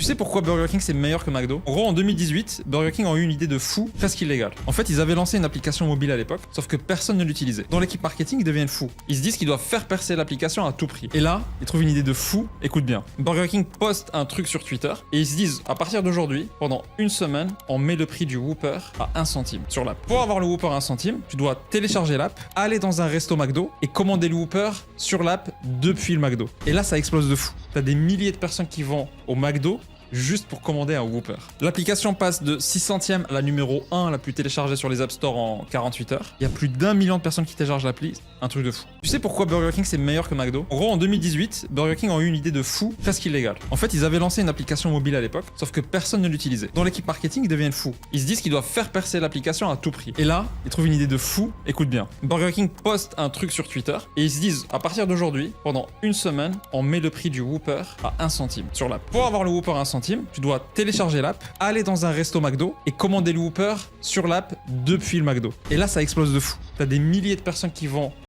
sais pourquoi Burger King c'est meilleur que McDo? En gros, en 2018, Burger King ont eu une idée de fou, presque illégale. En fait, ils avaient lancé une application mobile à l'époque, sauf que personne ne l'utilisait. Dans l'équipe marketing, ils deviennent fous. Ils se disent qu'ils doivent faire percer l'application à tout prix. Et là, ils trouvent une idée de fou, écoute bien. Burger King poste un truc sur Twitter et ils se disent, à partir d'aujourd'hui, pendant une semaine, on met le prix du Whopper à 1 centime sur l'app. Pour avoir le Whopper à 1 centime, tu dois télécharger l'app, aller dans un resto McDo et commander le Whopper sur l'app depuis le McDo. Et là, ça explose de fou. T'as des milliers de personnes qui vont au McDo juste pour commander un Whopper. L'application passe de 6 centièmes à la numéro 1 la plus téléchargée sur les App Store en 48 heures. Il y a plus d'1 million de personnes qui téléchargent l'appli, un truc de fou. Tu sais pourquoi Burger King c'est meilleur que McDo? En gros, en 2018, Burger King ont eu une idée de fou, presque illégale. En fait, ils avaient lancé une application mobile à l'époque, sauf que personne ne l'utilisait. Dans l'équipe marketing, ils deviennent fous. Ils se disent qu'ils doivent faire percer l'application à tout prix. Et là, ils trouvent une idée de fou, écoute bien. Burger King poste un truc sur Twitter et ils se disent, à partir d'aujourd'hui, pendant une semaine, on met le prix du Whopper à 1 centime sur l'app. Pour avoir le Whopper à 1 centime, tu dois télécharger l'app, aller dans un resto McDo et commander le Whopper sur l'app depuis le McDo. Et là, ça explose de fou. T'as des milliers de personnes qui vont